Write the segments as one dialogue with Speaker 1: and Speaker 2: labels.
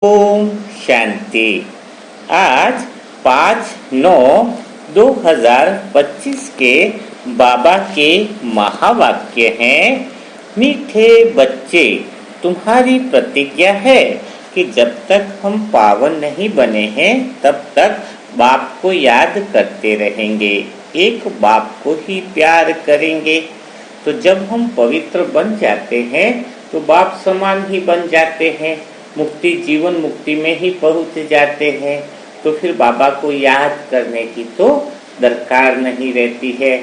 Speaker 1: ओम शांति। आज 5/9/2025 के बाबा के महावाक्य हैं। मीठे बच्चे, तुम्हारी प्रतिज्ञा है कि जब तक हम पावन नहीं बने हैं तब तक बाप को याद करते रहेंगे, एक बाप को ही प्यार करेंगे। तो जब हम पवित्र बन जाते हैं तो बाप समान ही बन जाते हैं, मुक्ति जीवन मुक्ति में ही पहुंच जाते हैं। तो फिर बाबा को याद करने की तो दरकार नहीं रहती है।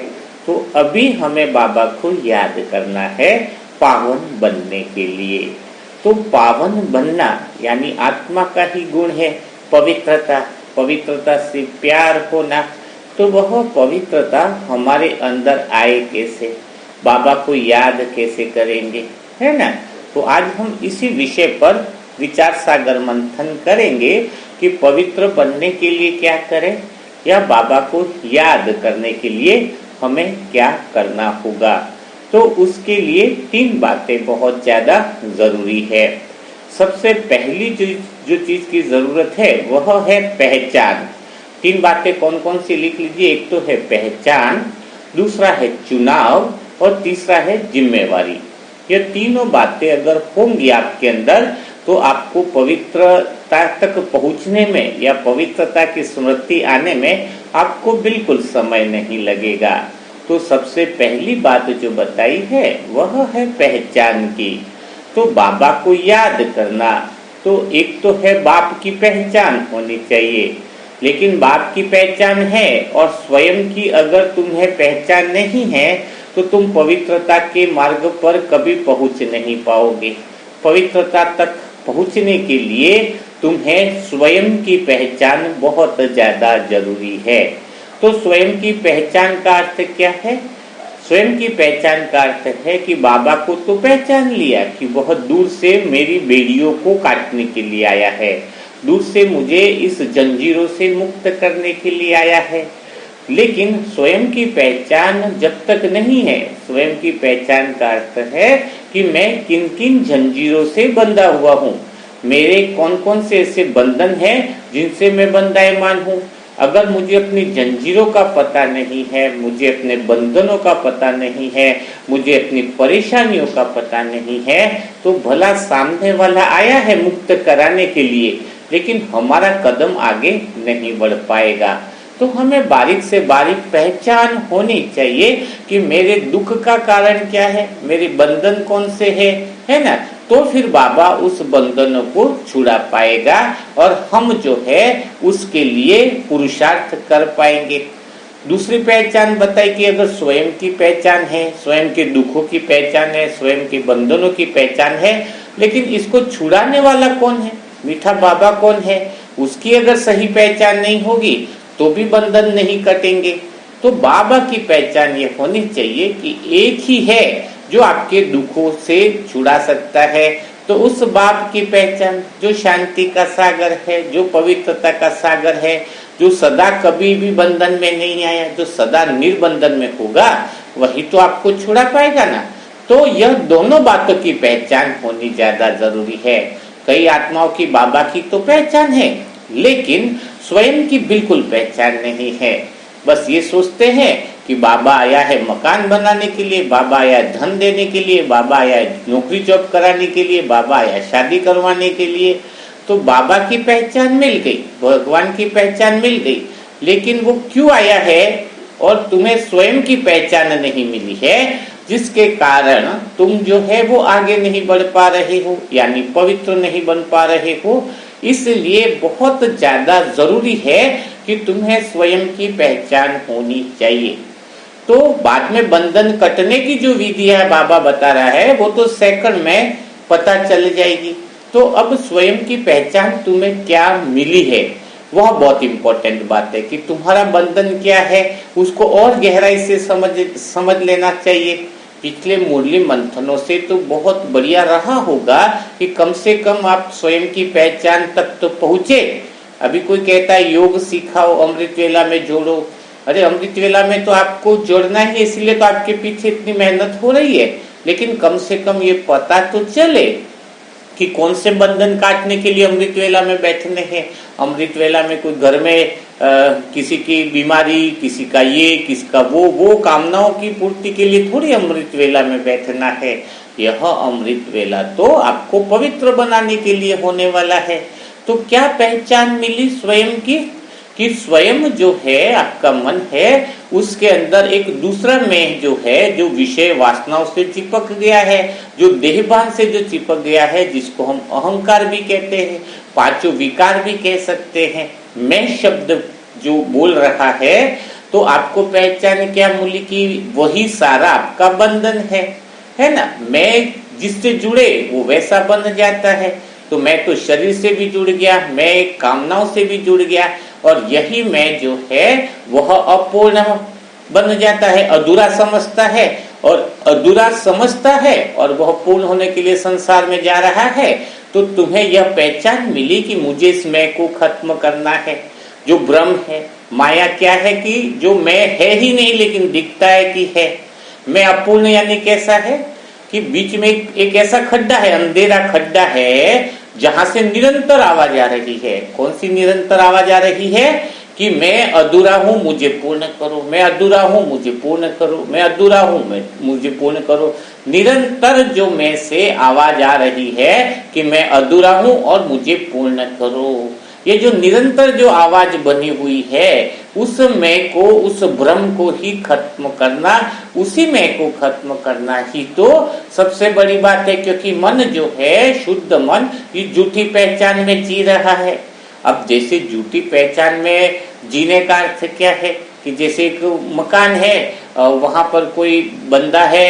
Speaker 1: तो अभी हमें बाबा को याद करना है पावन बनने के लिए। तो पावन बनना यानी आत्मा का ही गुण है पवित्रता। पवित्रता से प्यार होना। तो वह पवित्रता हमारे अंदर आए कैसे, बाबा को याद कैसे करेंगे, है ना। तो आज हम इसी विषय पर विचार सागर मंथन करेंगे कि पवित्र बनने के लिए क्या करें या बाबा को याद करने के लिए हमें क्या करना होगा। तो उसके लिए 3 बातें बहुत ज्यादा जरूरी है। सबसे पहली जो चीज की जरूरत है वह है पहचान। 3 बातें कौन कौन सी लिख लीजिए। एक तो है पहचान, दूसरा है चुनाव और तीसरा है जिम्मेवारी। ये तीनों बातें अगर होंगी आपके अंदर तो आपको पवित्रता तक पहुंचने में या पवित्रता की स्मृति आने में आपको बिल्कुल समय नहीं लगेगा। तो सबसे पहली बात जो बताई है वह है पहचान की। तो बाबा को याद करना। तो एक तो है बाप की पहचान होनी चाहिए, लेकिन बाप की पहचान है और स्वयं की अगर तुम्हें पहचान नहीं है तो तुम पवित्रता के मार्ग पर कभी पहुंच नहीं पाओगे। पवित्रता तक पहुंचने के लिए तुम्हें स्वयं की पहचान बहुत ज्यादा जरूरी है। तो स्वयं की पहचान का अर्थ क्या है? स्वयं की पहचान का अर्थ है कि बाबा को तो पहचान लिया कि वह दूर से मेरी बेड़ियों को काटने के लिए आया है, दूर से मुझे इस जंजीरों से मुक्त करने के लिए आया है। लेकिन स्वयं की पहचान जब तक नहीं है, स्वयं की पहचान का अर्थ है कि मैं किन किन जंजीरों से बंधा हुआ हूँ, मेरे कौन कौन से ऐसे बंधन हैं जिनसे मैं बंधायमान हूँ। अगर मुझे अपनी जंजीरों का पता नहीं है, मुझे अपने बंधनों का पता नहीं है, मुझे अपनी परेशानियों का पता नहीं है, तो भला सामने वाला आया है मुक्त कराने के लिए, लेकिन हमारा कदम आगे नहीं बढ़ पाएगा। तो हमें बारीक से बारीक पहचान होनी चाहिए कि मेरे दुख का कारण क्या है, मेरे बंधन कौन से है ना। तो फिर बाबा उस बंधनों को छुड़ा पाएगा और हम जो है उसके लिए पुरुषार्थ कर पाएंगे। दूसरी पहचान बताई कि अगर स्वयं की पहचान है, स्वयं के दुखों की पहचान है, स्वयं के बंधनों की पहचान है, लेकिन इसको छुड़ाने वाला कौन है, मीठा बाबा कौन है, उसकी अगर सही पहचान नहीं होगी तो भी बंधन नहीं कटेंगे। तो बाबा की पहचान ये होनी चाहिए कि एक ही है जो आपके दुखों से छुड़ा सकता है। तो उस बाप की पहचान जो शांति का सागर है, जो पवित्रता का सागर है, जो सदा कभी भी बंधन में नहीं आया, जो सदा निर्बंधन में होगा, वही तो आपको छुड़ा पाएगा ना। तो यह दोनों बातों की पहचान होनी ज्यादा जरूरी है। कई आत्माओं की बाबा की तो पहचान है, लेकिन स्वयं की बिल्कुल पहचान नहीं है। बस ये सोचते हैं कि बाबा आया है मकान बनाने के लिए, बाबा आया धन देने के लिए, बाबा आया नौकरी जॉब कराने के लिए, बाबा आया शादी करवाने के लिए। तो बाबा की पहचान मिल गई, भगवान की पहचान मिल गई, लेकिन वो क्यों आया है और तुम्हें स्वयं की पहचान नहीं मिली है, जिसके कारण तुम जो है वो आगे नहीं बढ़ पा रहे हो, यानी पवित्र नहीं बन पा रहे हो। इसलिए बहुत ज्यादा जरूरी है कि तुम्हें स्वयं की पहचान होनी चाहिए। तो बाद में बंधन कटने की जो विधि है बाबा बता रहा है वो तो सेकंड में पता चल जाएगी। तो अब स्वयं की पहचान तुम्हें क्या मिली है वह बहुत इंपॉर्टेंट बात है कि तुम्हारा बंधन क्या है, उसको और गहराई से समझ लेना चाहिए। पिछले मुरली मंथनों से तो बहुत बढ़िया रहा होगा कि कम से कम आप स्वयं की पहचान तक तो पहुंचे। अभी कोई कहता है योग सिखाओ, अमृत वेला में जोड़ो। अरे अमृत वेला में तो आपको जोड़ना है, इसलिए तो आपके पीछे इतनी मेहनत हो रही है, लेकिन कम से कम ये पता तो चले कि कौन से बंधन काटने के लिए अमृत वेला में बैठने हैं। अमृत वेला में कोई घर में किसी की बीमारी, किसी का ये, किसी का वो कामनाओं की पूर्ति के लिए थोड़ी अमृत वेला में बैठना है। यह अमृत वेला तो आपको पवित्र बनाने के लिए होने वाला है। तो क्या पहचान मिली स्वयं की, कि स्वयं जो है आपका मन है उसके अंदर एक दूसरा मैं जो है, जो विषय वासनाओं से चिपक गया है, जो देहभान से जो चिपक गया है, जिसको हम अहंकार भी कहते हैं, पांचों विकार भी कह सकते हैं। मैं शब्द जो बोल रहा है, तो आपको पहचान क्या मिली कि वही सारा आपका बंधन है ना। मैं जिससे जुड़े वो वैसा बन जाता है। तो मैं तो शरीर से भी जुड़ गया, मैं कामनाओं से भी जुड़ गया, और यही मैं जो है वह अपूर्ण बन जाता है, अधूरा समझता है, और अधूरा समझता है और वह पूर्ण होने के लिए संसार में जा रहा है। तो तुम्हें यह पहचान मिली कि मुझे इस मैं को खत्म करना है, जो ब्रह्म है। माया क्या है कि जो मैं है ही नहीं लेकिन दिखता है कि है। मैं अपूर्ण यानी कैसा है कि बीच में एक ऐसा खड्डा है, अंधेरा खड्डा है, जहां से निरंतर आवाज आ रही है। कौन सी निरंतर आवाज आ रही है कि मैं अधूरा हूं, मुझे पूर्ण करो, मैं अधूरा हूं, मुझे पूर्ण करो, मैं अधूरा हूं, मुझे पूर्ण करो। निरंतर जो मैं से आवाज आ रही है कि मैं अधूरा हूं और मुझे पूर्ण करो। ये जो निरंतर जो आवाज बनी हुई है, उस मैं को, उस भ्रम को ही खत्म करना, उसी मैं को खत्म करना ही तो सबसे बड़ी बात है। क्योंकि मन जो है, शुद्ध मन, ये झूठी पहचान में जी रहा है। अब जैसे झूठी पहचान में जीने का अर्थ क्या है कि जैसे एक मकान है, वहां पर कोई बंदा है,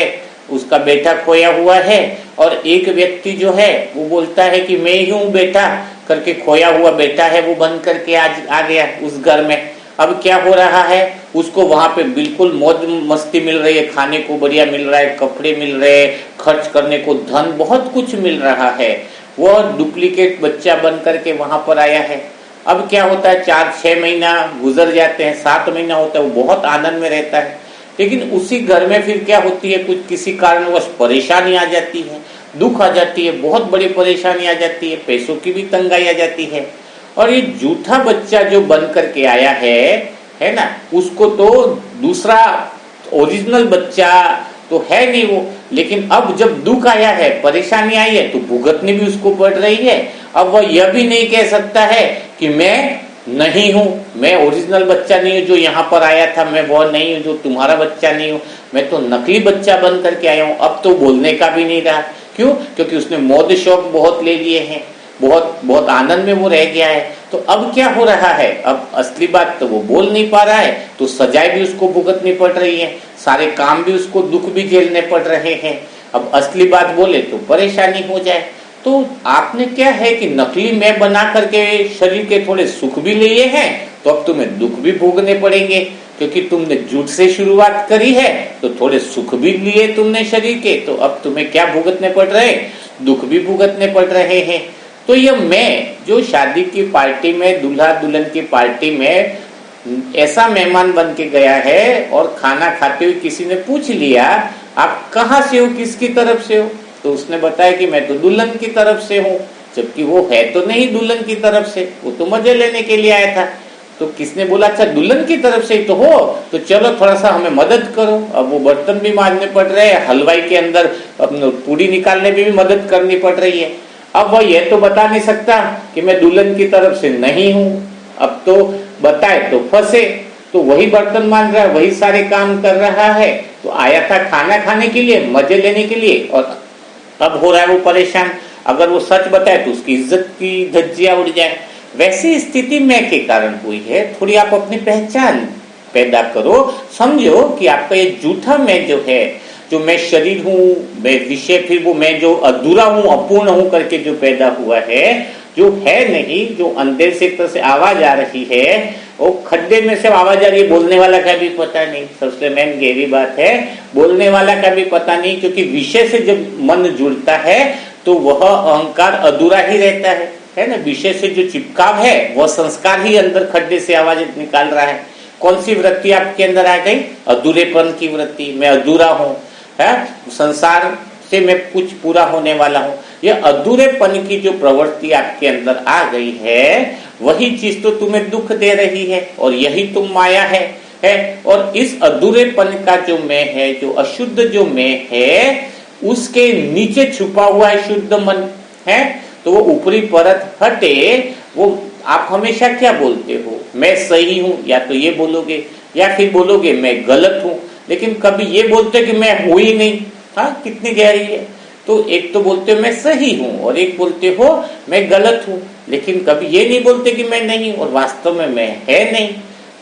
Speaker 1: उसका बेटा खोया हुआ है, और एक व्यक्ति जो है वो बोलता है कि मैं ही हूँ बेटा करके, खोया हुआ बेटा है वो बन करके आज आ गया उस घर में। अब क्या हो रहा है, उसको वहां पे बिल्कुल मौज मस्ती मिल रही है, खाने को बढ़िया मिल रहा है, कपड़े मिल रहे हैं, खर्च करने को धन, बहुत कुछ मिल रहा है। वो डुप्लीकेट बच्चा बन करके वहां पर आया है। अब क्या होता है, 4-6 महीना गुजर जाते हैं, 7 महीना होता है, वो बहुत आनंद में रहता है। लेकिन उसी घर में फिर क्या होती है, कुछ किसी कारणवश परेशानी आ जाती है, दुख आ जाती है, बहुत बड़ी परेशानी आ जाती है, पैसों की भी तंगाई आ जाती है। और ये झूठा बच्चा जो बन करके आया है ना, उसको तो दूसरा ओरिजिनल बच्चा तो है नहीं वो, लेकिन अब जब दुख आया है, परेशानी आई है, तो भुगतनी भी उसको पड़ रही है। अब वह यह भी नहीं कह सकता है कि मैं नहीं हूं, मैं ओरिजिनल बच्चा नहीं हूं जो यहाँ पर आया था, मैं वो नहीं हूं जो तुम्हारा बच्चा नहीं हूं, मैं तो नकली बच्चा बन करके आया हूं। अब तो बोलने का भी नहीं रहा। क्यों? क्योंकि उसने मौज शौक बहुत ले लिए हैं, बहुत बहुत आनंद में वो रह गया है। तो अब क्या हो रहा है, अब असली बात तो वो बोल नहीं पा रहा है, तो सजाएं भी उसको भुगतनी पड़ रही है, सारे काम भी उसको, दुख भी झेलने पड़ रहे हैं। अब असली बात बोले तो परेशानी हो जाए। तो आपने क्या है कि नकली मैं बना करके शरीर के थोड़े सुख भी लिए हैं, तो अब तुम्हें दुख भी भोगने पड़ेंगे। क्योंकि तुमने झूठ से शुरुआत करी है, तो थोड़े सुख भी लिए तुमने शरीर के, तो अब तुम्हें क्या भुगतने पड़ रहे हैं, दुख भी भुगतने पड़ रहे हैं। तो यह मैं जो शादी की पार्टी में, दूल्हा दुल्हन की पार्टी में ऐसा मेहमान बन के गया है, और खाना खाते हुए किसी ने पूछ लिया आप कहाँ से हो, किसकी तरफ से हो, तो उसने बताया कि मैं तो दुल्हन की तरफ से हूँ, जबकि वो है तो नहीं दुल्हन की तरफ से, वो तो मजे लेने के लिए आया था। तो किसने बोला अच्छा दुल्हन की तरफ से ही तो हो, तो चलो थोड़ा सा हमें मदद करो। अब वो बर्तन भी मांजने पड़ रहे हैं, हलवाई के अंदर पूरी निकालने में भी मदद करनी पड़ रही है। अब वह ये तो बता नहीं सकता कि मैं दुल्हन की तरफ से नहीं हूँ। अब तो बताए तो फंसे, तो वही बर्तन मांज रहा है, वही सारे काम कर रहा है, तो आया था खाना खाने के लिए, मजे लेने के लिए, और अब हो रहा है वो परेशान। अगर वो सच बताए तो उसकी इज्जत की धज्जियां उड़ जाए। वैसी स्थिति मैं के कारण हुई है। थोड़ी आप अपनी पहचान पैदा करो, समझो कि आपका ये झूठा मैं जो है, जो मैं शरीर हूँ, मैं विषय, फिर वो मैं जो अधूरा हूँ, अपूर्ण हूँ करके जो पैदा हुआ है, जो है नहीं, जो अंदर से एक तरह से आवाज आ रही है, वो खड्डे में से आवाज आ रही है, बोलने वाला का भी पता नहीं। सबसे मेन गहरी बात है, बोलने वाला का भी पता नहीं, क्योंकि विषय से जब मन जुड़ता है तो वह अहंकार अधूरा ही रहता है ना। विषय से जो चिपकाव है वह संस्कार ही अंदर खड्डे से आवाज निकाल रहा है। कौन सी वृत्ति आपके अंदर आ गई? अधूरेपन की वृत्ति, मैं अधूरा हूँ, संसार से मैं कुछ पूरा होने वाला हूँ। ये अधूरेपन की जो प्रवृत्ति आपके अंदर आ गई है, वही चीज तो तुम्हें दुख दे रही है और यही तुम माया है। और इस अधूरेपन का जो मैं है, जो अशुद्ध जो मैं है, उसके नीचे छुपा हुआ है शुद्ध मन है। तो वो ऊपरी परत हटे, वो आप हमेशा क्या बोलते हो, मैं सही हूं, या तो ये बोलोगे या फिर बोलोगे मैं गलत हूं, लेकिन कभी ये बोलते कि मैं हूं ही नहीं। हाँ, कितनी गहरी है। तो एक तो बोलते हो मैं सही हूं और एक बोलते हो मैं गलत हूं, लेकिन कभी ये नहीं बोलते कि मैं नहीं और वास्तव में मैं है नहीं,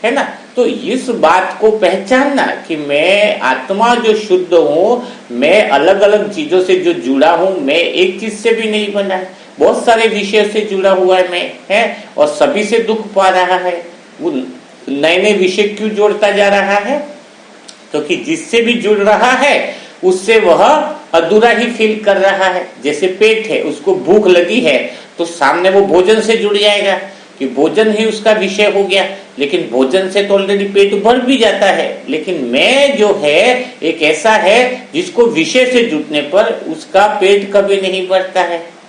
Speaker 1: है ना। तो इस बात को पहचानना कि मैं आत्मा जो शुद्ध हूं, मैं अलग अलग चीजों से जो जुड़ा हूं, मैं एक चीज से भी नहीं बना है, बहुत सारे विषय से जुड़ा हुआ है मैं, है, और सभी से दुख पा रहा है। वो नए नए विषय क्यों जोड़ता जा रहा है? तो कि जिससे भी जुड़ रहा है उससे वह अधूरा ही फील कर रहा है। जैसे पेट है, उसको भूख लगी है तो सामने वो भोजन से जुड़ जाएगा कि भोजन ही उसका विषय हो गया, लेकिन भोजन से तो ऑलरेडी पेट भर भी जाता है। लेकिन मैं जो है एक ऐसा है जिसको विषय से जुटने पर उसका पेट कभी नहीं भरता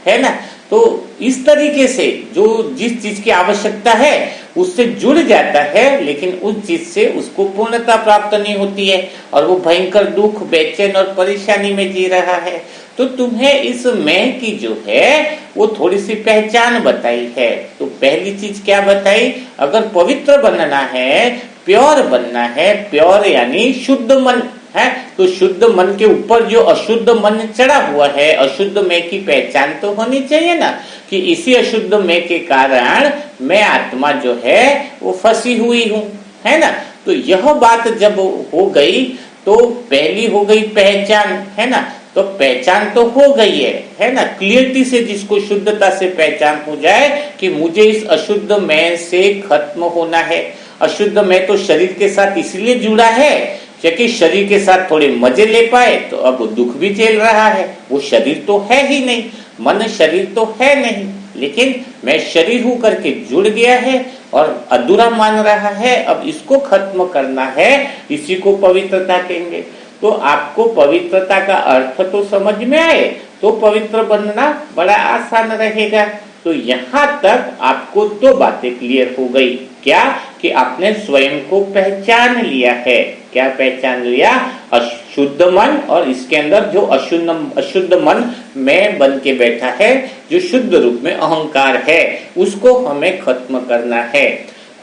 Speaker 1: है ना। तो इस तरीके से जो जिस चीज की आवश्यकता है उससे जुड़ जाता है, लेकिन उस चीज से उसको पूर्णता प्राप्त नहीं होती है और वो भयंकर दुख, बेचैन और परेशानी में जी रहा है। तो तुम्हें इस मैं की जो है वो थोड़ी सी पहचान बताई है। तो पहली चीज क्या बताई? अगर पवित्र बनना है, प्योर बनना है, प्योर यानी शुद्ध मन है, तो शुद्ध मन के ऊपर जो अशुद्ध मन चढ़ा हुआ है, अशुद्ध मैं की पहचान तो होनी चाहिए ना, कि इसी अशुद्ध मैं के कारण मैं आत्मा जो है वो फंसी हुई हूं, है ना। तो यह बात जब हो गई तो पहली हो गई पहचान, है ना। तो पहचान तो हो गई है ना, क्लियरिटी से, जिसको शुद्धता से पहचान हो जाए कि मुझे इस अशुद्ध मैं से खत्म होना है। अशुद्ध मैं तो शरीर के साथ इसलिए जुड़ा है क्योंकि शरीर के साथ थोड़े मजे ले पाए, तो अब दुख भी झेल रहा है। वो शरीर तो है ही नहीं, मन शरीर तो है नहीं, लेकिन मैं शरीर हूं करके जुड़ गया है और अधूरा मान रहा है। अब इसको खत्म करना है, इसी को पवित्रता कहेंगे। तो आपको पवित्रता का अर्थ तो समझ में आए तो पवित्र बनना बड़ा आसान रहेगा। तो यहां तक आपको दो बातें क्लियर हो गई। क्या? कि आपने स्वयं को पहचान लिया है। क्या पहचान लिया? अशुद्ध मन, और इसके अंदर जो अशुद्ध मन मैं बन के बैठा है, जो शुद्ध रूप में अहंकार है, उसको हमें खत्म करना है।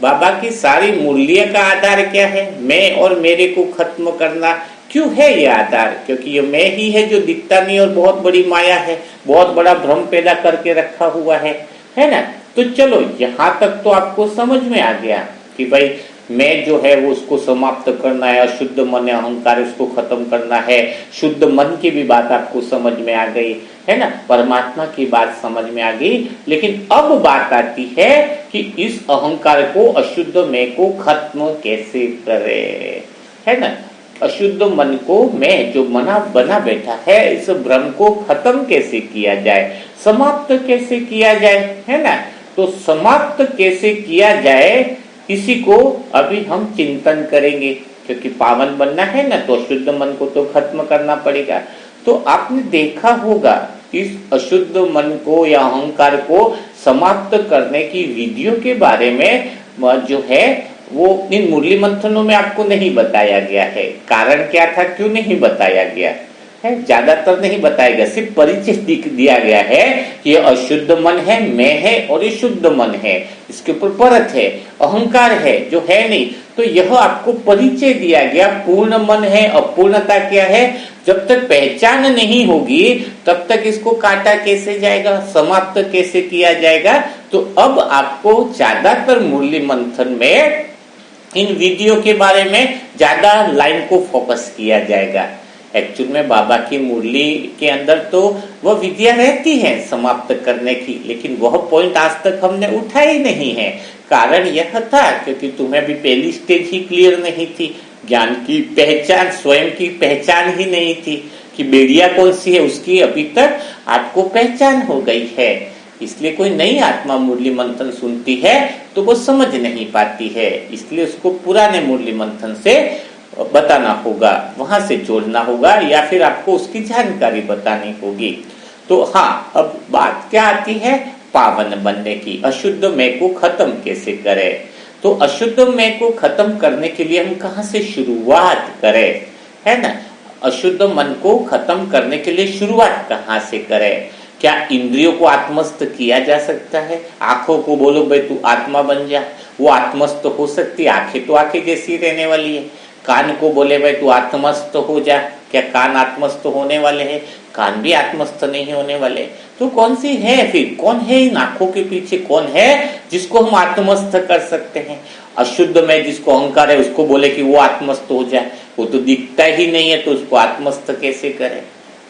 Speaker 1: बाबा की सारी मूल्य का आधार क्या है? मैं और मेरे को खत्म करना। क्यों है ये आधार? क्योंकि ये मैं ही है जो दिखता नहीं और बहुत बड़ी माया है, बहुत बड़ा भ्रम पैदा करके रखा हुआ है ना। तो चलो यहां तक तो आपको समझ में आ गया कि भाई मैं जो है वो उसको समाप्त करना है, अशुद्ध मन अहंकार उसको खत्म करना है। शुद्ध मन की भी बात आपको समझ में आ गई, है ना, परमात्मा की बात समझ में आ गई। लेकिन अब बात आती है कि इस अहंकार को, अशुद्ध मैं को खत्म कैसे करे, है ना। अशुद्ध मन को, मैं जो मना बना बैठा है, इस भ्रम को खत्म कैसे किया जाए, समाप्त कैसे किया जाए, है ना। तो समाप्त कैसे किया जाए इसी को अभी हम चिंतन करेंगे, क्योंकि पावन बनना है ना, तो अशुद्ध मन को तो खत्म करना पड़ेगा। तो आपने देखा होगा इस अशुद्ध मन को या अहंकार को समाप्त करने की विधियों के बारे में जो है वो इन मुरली मंथनों में आपको नहीं बताया गया है। कारण क्या था, क्यों नहीं बताया गया है? ज्यादातर नहीं बताया गया, सिर्फ परिचय दिया गया है कि ये अशुद्ध मन है, मैं है, और ये शुद्ध मन है, इसके ऊपर परत है, अहंकार है जो है नहीं। तो यह आपको परिचय दिया गया। पूर्ण मन है, अपूर्णता क्या है, जब तक पहचान नहीं होगी तब तक इसको काटा कैसे जाएगा, समाप्त कैसे किया जाएगा। तो अब आपको ज्यादातर मुरली मंथन में इन विधियों के बारे में ज्यादा लाइन को फोकस किया जाएगा। एक्चुअल में बाबा की मुरली के अंदर तो वह विधियां रहती हैं समाप्त करने की, लेकिन वह पॉइंट आज तक हमने उठाई नहीं है। कारण यह था क्योंकि तुम्हें भी पहली स्टेज ही क्लियर नहीं थी, ज्ञान की पहचान, स्वयं की पहचान ही नहीं थी कि बेड़िया कौन सी है, उसकी अभी तक आपको पहचान हो गई है। इसलिए कोई नई आत्मा मुरली मंथन सुनती है तो वो समझ नहीं पाती है, इसलिए उसको पुराने मुरली मंथन से बताना होगा, वहां से जोड़ना होगा, या फिर आपको उसकी जानकारी बतानी होगी। तो हाँ, अब बात क्या आती है पावन बनने की। अशुद्ध मैं को खत्म कैसे करें? तो अशुद्ध मैं को खत्म करने के लिए हम कहाँ से शुरुआत करें, है ना? अशुद्ध मन को खत्म करने के लिए शुरुआत कहाँ से करें? क्या इंद्रियों को आत्मस्थ किया जा सकता है? आंखों को बोलो भाई तू आत्मा बन जा, वो आत्मस्थ हो सकती है? आंखें तो आंखें जैसी रहने वाली है। कान को बोले भाई तू आत्मस्थ हो जा, क्या कान आत्मस्थ होने वाले हैं? कान भी आत्मस्थ नहीं होने वाले। तो कौन सी है फिर? कौन है इन आंखों के पीछे? कौन है जिसको हम आत्मस्थ कर सकते हैं? अशुद्ध में जिसको अहंकार है उसको बोले कि वो आत्मस्थ हो जाए, वो तो दिखता ही नहीं है, तो उसको आत्मस्थ कैसे करे?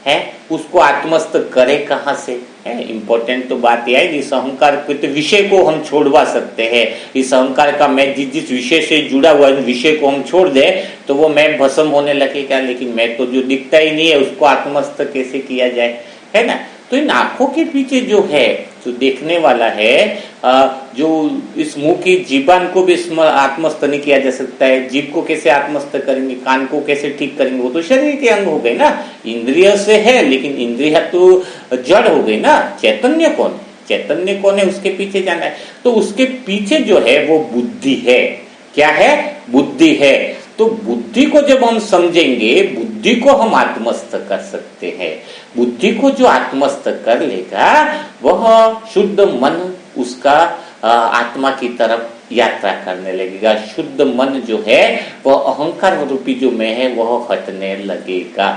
Speaker 1: है उसको आत्मस्थ करे कहां से? है इंपॉर्टेंट तो बात यह है, इस अहंकार के विषय को हम छोड़वा सकते हैं। इस अहंकार का मैं जिस विषय से जुड़ा हुआ है विषय को हम छोड़ दे तो वो मैं भस्म होने लगेगा, लेकिन मैं तो जो दिखता ही नहीं है उसको आत्मस्थ कैसे किया जाए, है ना? तो इन आंखों के पीछे जो है, जो देखने वाला है, जो इस मुंह की जीबान को भी आत्मस्थ नहीं किया जा सकता है। जीभ को कैसे आत्मस्थ करेंगे? कान को कैसे ठीक करेंगे? वो तो शरीर के अंग हो गए ना, इंद्रिय से है, लेकिन इंद्रिय तो जड़ हो गई ना। चैतन्य कौन? चैतन्य कौन है? उसके पीछे जाना है। तो उसके पीछे जो है वो बुद्धि है। क्या है? बुद्धि है। तो बुद्धि को जब हम समझेंगे, बुद्धि को हम आत्मस्थ कर सकते हैं। बुद्धि को जो आत्मस्थ कर लेगा वह शुद्ध मन उसका आत्मा की तरफ यात्रा करने लगेगा। शुद्ध मन जो है वह अहंकार रूपी जो मैं है वह हटने लगेगा,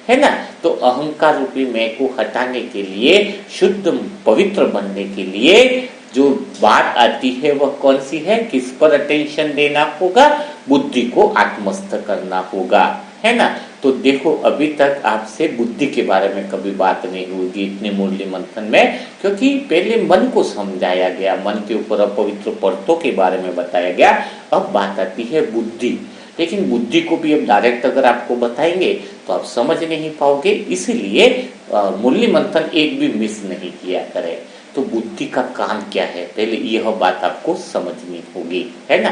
Speaker 1: है ना? तो अहंकार रूपी मैं को हटाने के लिए, शुद्ध पवित्र बनने के लिए जो बात आती है वह कौन सी है? किस पर अटेंशन देना होगा? बुद्धि को आत्मस्थ करना होगा, है ना? तो देखो अभी तक आपसे बुद्धि के बारे में कभी बात नहीं होगी इतने मुरली मंथन में, क्योंकि पहले मन को समझाया गया, मन के ऊपर अपवित्र परतों के बारे में बताया गया। अब बात आती है बुद्धि। लेकिन बुद्धि को भी अब डायरेक्ट अगर आपको बताएंगे तो आप समझ नहीं पाओगे, इसीलिए मुरली मंथन एक भी मिस नहीं किया करें। तो बुद्धि का काम क्या है, पहले यह बात आपको समझनी होगी, है ना?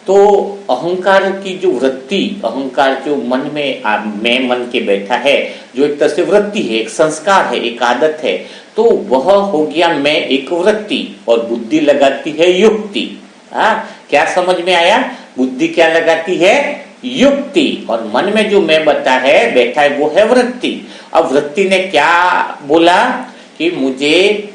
Speaker 1: तो अहंकार की जो वृत्ति, अहंकार जो मन में मैं मन के बैठा है, जो एक तरह से वृत्ति है, एक संस्कार है, एक आदत है, तो वह हो गया मैं एक वृत्ति, और बुद्धि लगाती है युक्ति। क्या समझ में आया? बुद्धि क्या लगाती है? युक्ति। और मन में जो मैं बैठा है वो है वृत्ति। अब वृत्ति ने क्या बोला कि मुझे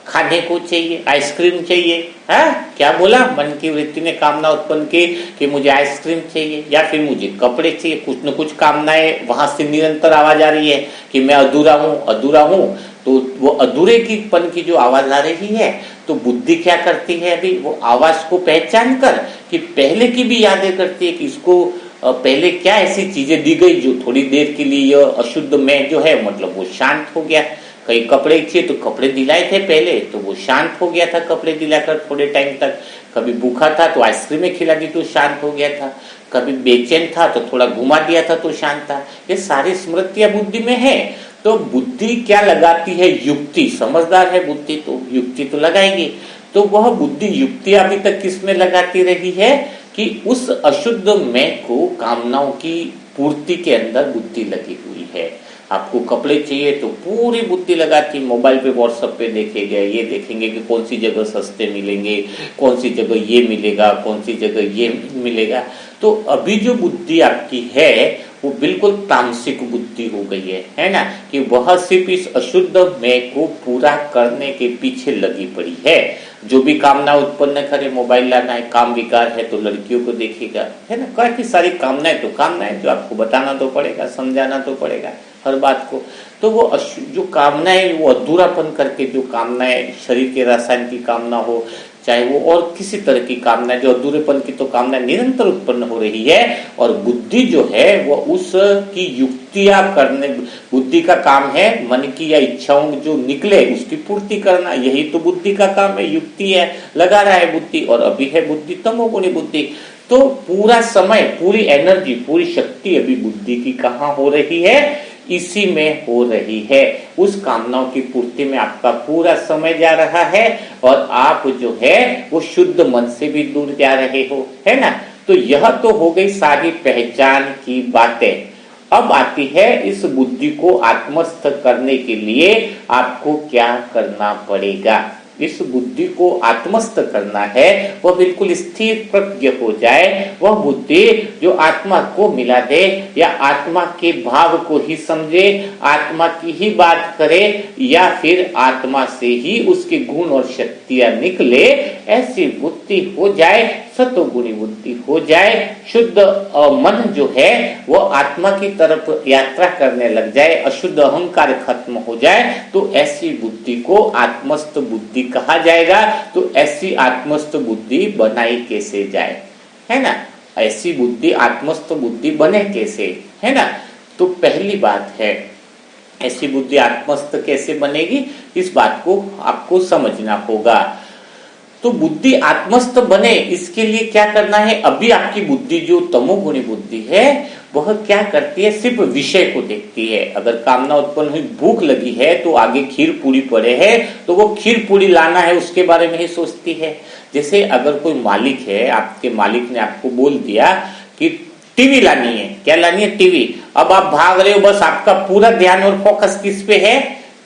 Speaker 1: खाने को चाहिए, आइसक्रीम चाहिए, है? क्या बोला? मन की वृत्ति ने कामना उत्पन्न की कि मुझे आइसक्रीम चाहिए, या फिर मुझे कपड़े चाहिए। कुछ न कुछ कामनाएं वहां से निरंतर आवाज आ रही है कि मैं अधूरा हूँ, अधूरा हूँ। तो वो अधूरे की पन की जो आवाज आ रही है, तो बुद्धि क्या करती है? अभी वो आवाज को पहचान कर कि पहले की भी यादें करती है कि इसको पहले क्या ऐसी चीजें दी गई जो थोड़ी देर के लिए यह अशुद्ध मैं जो है मतलब वो शांत हो गया। कई कपड़े चाहिए तो कपड़े दिलाए थे पहले, तो वो शांत हो गया था कपड़े दिलाकर थोड़े टाइम तक। कभी भूखा था तो आइसक्रीमें खिला दी तो शांत हो गया था। कभी बेचैन था तो थोड़ा घुमा दिया था तो शांत था। ये सारी स्मृतियां बुद्धि में है। तो बुद्धि क्या लगाती है? युक्ति। समझदार है बुद्धि तो युक्ति तो लगाएगी। तो वह बुद्धि युक्ति अभी तक किसमें लगाती रही है कि उस अशुद्ध मैं को कामनाओं की पूर्ति के अंदर बुद्धि लगी हुई है। आपको कपड़े चाहिए तो पूरी बुद्धि लगाती, मोबाइल पे व्हाट्सएप पे देखेंगे, ये देखेंगे कि कौन सी जगह सस्ते मिलेंगे, कौन सी जगह ये मिलेगा, कौन सी जगह ये मिलेगा। तो अभी जो बुद्धि आपकी है वो बिल्कुल तामसिक बुद्धि हो गई है ना? कि वह सिर्फ इस अशुद्ध मैं को पूरा करने के पीछे लगी पड़ी है। जो भी कामना उत्पन्न करे, मोबाइल लाना है, काम विकार है तो लड़कियों को देखेगा, है ना? काफी सारी कामनाएं तो कामनाएं जो आपको बताना तो पड़ेगा, समझाना तो पड़ेगा हर बात को। तो वो जो कामनाएं वो अधूरापन करके जो कामनाएं शरीर के रसायन की कामना हो, चाहे वो और किसी तरह की कामना, जो अधूरेपन की तो कामना निरंतर उत्पन्न हो रही है। और बुद्धि जो है वो उसकी युक्तियां करने, बुद्धि का काम है मन की या इच्छाओं जो निकले उसकी पूर्ति करना। यही तो बुद्धि का काम है, युक्ति है, लगा रहा है बुद्धि। और अभी है बुद्धि तमोगुणी बुद्धि। तो पूरा समय, पूरी एनर्जी, पूरी शक्ति अभी बुद्धि की कहाँ हो रही है? इसी में हो रही है। उस कामनाओं की पूर्ति में आपका पूरा समय जा रहा है और आप जो है वो शुद्ध मन से भी दूर जा रहे हो, है ना? तो यह तो हो गई सारी पहचान की बातें। अब आती है इस बुद्धि को आत्मस्थ करने के लिए आपको क्या करना पड़ेगा। इस बुद्धि को आत्मस्थ करना है, वह बिल्कुल स्थिर प्रज्ञ हो जाए, वह बुद्धि जो आत्मा को मिला दे या आत्मा के भाव को ही समझे, आत्मा की ही बात करे या फिर आत्मा से ही उसके गुण और शक्तियां निकले, ऐसी बुद्धि हो जाए, सतोगुणी बुद्धि हो जाए, शुद्ध मन जो है वो आत्मा की तरफ यात्रा करने लग जाए, अशुद्ध अहंकार खत्म हो जाए, तो ऐसी बुद्धि को आत्मस्थ बुद्धि कहा जाएगा। तो ऐसी आत्मस्थ बुद्धि बनाई कैसे जाए, है ना। ऐसी बुद्धि आत्मस्थ बुद्धि बने कैसे, है ना। तो पहली बात है, ऐसी बुद्धि आत्मस्थ कैसे बनेगी, इस बात को आपको समझना होगा। तो बुद्धि आत्मस्थ बने इसके लिए क्या करना है। अभी आपकी बुद्धि जो तमोगुणी बुद्धि है वह क्या करती है, सिर्फ विषय को देखती है। अगर कामना उत्पन्न हुई, भूख लगी है तो आगे खीर पूरी पड़े है तो वो खीर पूरी लाना है, उसके बारे में ही सोचती है। जैसे अगर कोई मालिक है, आपके मालिक ने आपको बोल दिया कि टीवी लानी है, क्या लानी है, टीवी। अब आप भाग रहे हो, बस आपका पूरा ध्यान और फोकस किस पे है,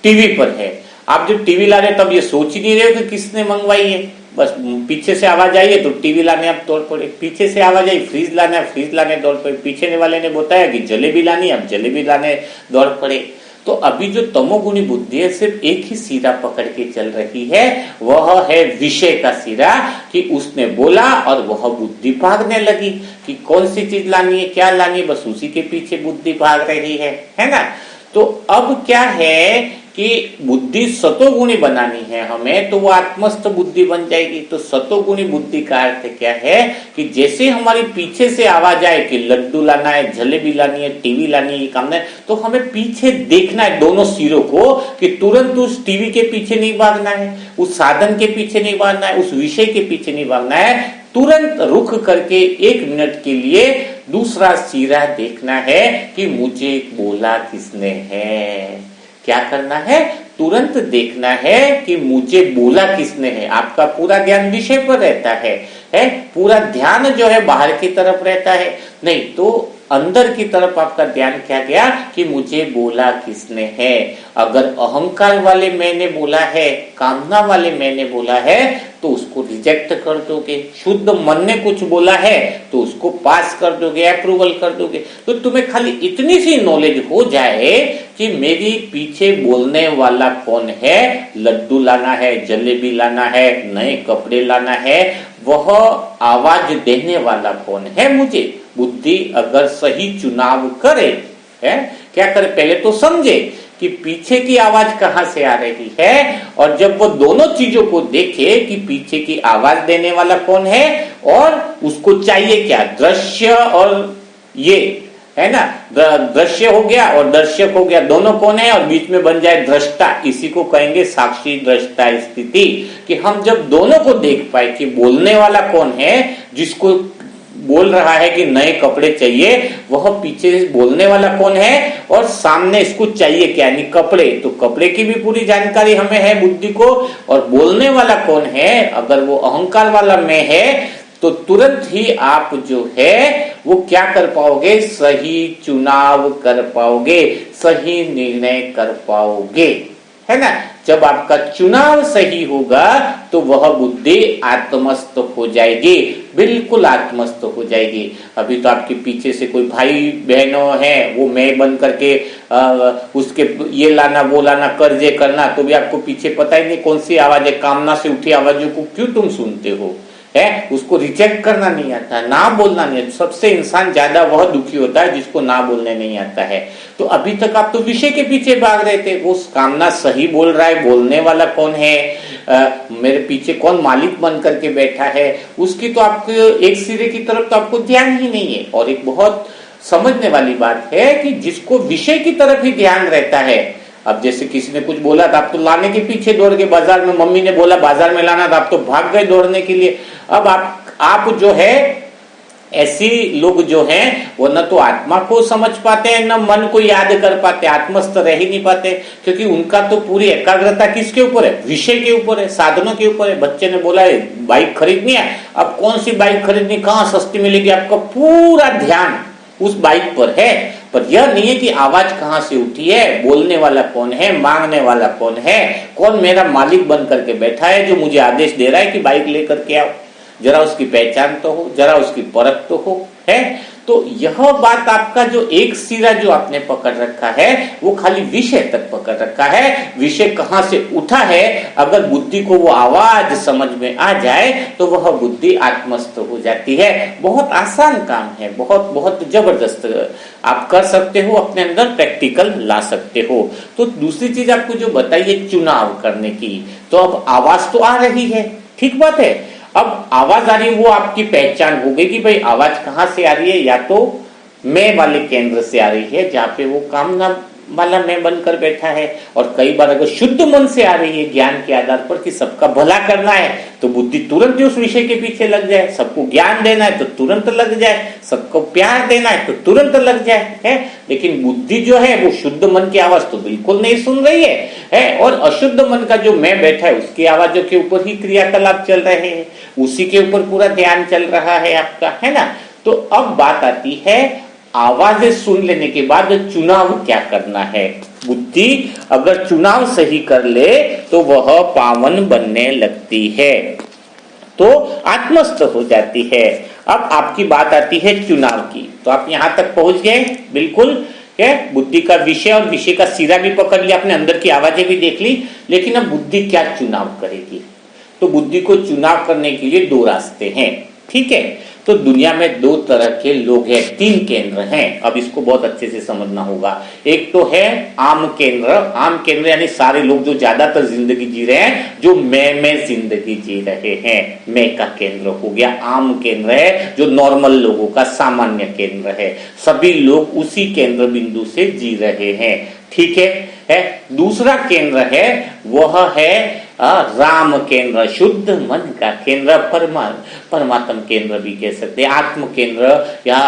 Speaker 1: टीवी पर है। आप जब टीवी ला रहे हो तब ये सोच ही नहीं रहे हो कि किसने मंगवाई है, बस पीछे से आवाज आई है तो टीवी लाने आप दौड़ पड़े, पीछे से आवाज आई फ्रीज लाने, फ्रीज लाने दौड़ पड़े, पीछे वाले ने बताया कि जलेबी लानी, आप जलेबी लाने दौड़ पड़े। तो अभी जो तमोगुणी बुद्धि है सिर्फ एक ही सिरा पकड़ के चल रही है, वह है विषय का सिरा, कि उसने बोला और वह बुद्धि भागने लगी कि कौन सी चीज लानी है, क्या लानी है, बस उसी के पीछे बुद्धि भाग रही है ना। तो अब क्या है कि बुद्धि सतोगुणी बनानी है हमें, तो वो आत्मस्थ बुद्धि बन जाएगी। तो सतोगुणी बुद्धि का अर्थ क्या है कि जैसे हमारी पीछे से आवाज आए कि लड्डू लाना है, जलेबी लानी है, टीवी लानी है, काम है, तो हमें पीछे देखना है दोनों सिरों को, कि तुरंत उस टीवी के पीछे नहीं भागना है, उस साधन के पीछे नहीं भागना है, उस विषय के पीछे नहीं भागना है। तुरंत रुक करके 1 मिनट के लिए दूसरा सिरा देखना है कि मुझे बोला किसने है। क्या करना है, तुरंत देखना है कि मुझे बोला किसने है। आपका पूरा ध्यान विषय पर रहता है, पूरा ध्यान जो है बाहर की तरफ रहता है, नहीं तो अंदर की तरफ आपका ध्यान क्या गया कि मुझे बोला किसने है। अगर अहंकार वाले मैंने बोला है, कामना वाले मैंने बोला है, तो उसको रिजेक्ट कर दोगे। शुद्ध मन ने कुछ बोला है तो उसको पास कर दोगे, अप्रूवल कर दोगे। तो तुम्हें खाली इतनी सी नॉलेज हो जाए कि मेरी पीछे बोलने वाला कौन है, लड्डू लाना है, जलेबी लाना है, नए कपड़े लाना है, वह आवाज देने वाला कौन है। मुझे बुद्धि अगर सही चुनाव करे, है क्या करे, पहले तो समझे कि पीछे की आवाज कहां से आ रही है, और जब वो दोनों चीजों को देखे कि पीछे की आवाज देने वाला कौन है और उसको चाहिए क्या, दृश्य और ये है ना, दृश्य हो गया और दर्शक हो गया, दोनों कौन है, और बीच में बन जाए दृष्टा। इसी को कहेंगे साक्षी दृष्टा स्थिति, कि हम जब दोनों को देख पाए कि बोलने वाला कौन है, जिसको बोल रहा है कि नए कपड़े चाहिए, वह पीछे बोलने वाला कौन है और सामने इसको चाहिए क्या, यानी कपड़े। तो कपड़े की भी पूरी जानकारी हमें है बुद्धि को, और बोलने वाला कौन है, अगर वो अहंकार वाला मैं है, तो तुरंत ही आप जो है वो क्या कर पाओगे, सही चुनाव कर पाओगे, सही निर्णय कर पाओगे, है ना। जब आपका चुनाव सही होगा तो वह बुद्धि आत्मस्थ हो जाएगी, बिल्कुल आत्मस्थ हो जाएगी। अभी तो आपके पीछे से कोई भाई बहनों है, वो मैं बन करके उसके ये लाना वो लाना, कर्जे करना, तो भी आपको पीछे पता ही नहीं कौन सी आवाज है। कामना से उठी आवाजों को क्यों तुम सुनते हो, है, उसको रिजेक्ट करना नहीं आता, ना बोलना नहीं आता। सबसे इंसान ज्यादा वह दुखी होता है जिसको ना बोलने नहीं आता है। तो अभी तक आप तो विषय के पीछे भाग रहे थे, वो कामना सही बोल रहा है, बोलने वाला कौन है, मेरे पीछे कौन मालिक बन करके बैठा है, उसकी तो आपको एक सिरे की तरफ तो आपको ध्यान ही नहीं है। और एक बहुत समझने वाली बात है कि जिसको विषय की तरफ ही ध्यान रहता है, अब जैसे किसी ने कुछ बोला था, आप तो लाने के पीछे दौड़ गए, बाजार में मम्मी ने बोला बाजार में लाना था, आप तो भाग गए दौड़ने के लिए। अब आप जो है, ऐसी लोग जो हैं वो न तो आत्मा को समझ पाते हैं, न मन को याद कर पाते, आत्मस्थ रह ही नहीं पाते, क्योंकि उनका तो पूरी एकाग्रता किसके ऊपर है, विषय के ऊपर है, साधनों के ऊपर है। बच्चे ने बोला है बाइक खरीदनी है, अब कौन सी बाइक खरीदनी, कहाँ सस्ती मिलेगी, आपका पूरा ध्यान उस बाइक पर है। पर यह नहीं है कि आवाज कहां से उठी है, बोलने वाला कौन है, मांगने वाला कौन है, कौन मेरा मालिक बन करके बैठा है जो मुझे आदेश दे रहा है कि बाइक लेकर के आओ। जरा उसकी पहचान तो हो, जरा उसकी परख तो हो, है। तो यह बात आपका जो एक सिरा जो आपने पकड़ रखा है वो खाली विषय तक पकड़ रखा है। विषय कहां से उठा है, अगर बुद्धि को वो आवाज समझ में आ जाए तो वह बुद्धि आत्मस्थ हो जाती है। बहुत आसान काम है, बहुत बहुत जबरदस्त आप कर सकते हो, अपने अंदर प्रैक्टिकल ला सकते हो। तो दूसरी चीज आपको जो बताइए चुनाव करने की, तो अब आवाज तो आ रही है, ठीक बात है। अब आवाज आ रही है, वो आपकी पहचान हो गई कि भाई आवाज कहां से आ रही है, या तो मैं वाले केंद्र से आ रही है जहां पे वो कामना वाला मैं बनकर बैठा है, और कई बार अगर शुद्ध मन से आ रही है ज्ञान के आधार पर कि सबका भला करना है तो बुद्धि तुरंत ही उस विषय के पीछे लग जाए, सबको ज्ञान देना है तो तुरंत लग जाए, सबको प्यार देना है तो तुरंत लग जाए, है। लेकिन बुद्धि जो है वो शुद्ध मन की आवाज तो बिल्कुल नहीं सुन रही है, और अशुद्ध मन का जो मैं बैठा है उसकी आवाजों के ऊपर ही क्रियाकलाप चल रहे हैं, उसी के ऊपर पूरा ध्यान चल रहा है आपका, है ना। तो अब बात आती है आवाजें सुन लेने के बाद चुनाव क्या करना है। बुद्धि अगर चुनाव सही कर ले तो वह पावन बनने लगती है, तो आत्मस्थ हो जाती है। अब आपकी बात आती है चुनाव की, तो आप यहां तक पहुंच गए बिल्कुल, है। बुद्धि का विषय और विषय का सिरा भी पकड़ लिया, अपने अंदर की आवाजें भी देख ली, लेकिन अब बुद्धि क्या चुनाव करेगी। तो बुद्धि को चुनाव करने के लिए दो रास्ते हैं, ठीक है। तो दुनिया में दो तरह के लोग हैं, तीन केंद्र हैं। अब इसको बहुत अच्छे से समझना होगा। एक तो है आम केंद्र, आम केंद्र यानी सारे लोग जो ज्यादातर जिंदगी जी रहे हैं, जो मैं जिंदगी जी रहे हैं, मैं का केंद्र हो गया आम केंद्र है, जो नॉर्मल लोगों का सामान्य केंद्र है। सभी लोग उसी केंद्र बिंदु से जी रहे हैं, ठीक है। दूसरा केंद्र है वह है राम केंद्र, शुद्ध मन का केंद्र, परमात्म केंद्र भी कह सकते हैं, आत्म केंद्र, या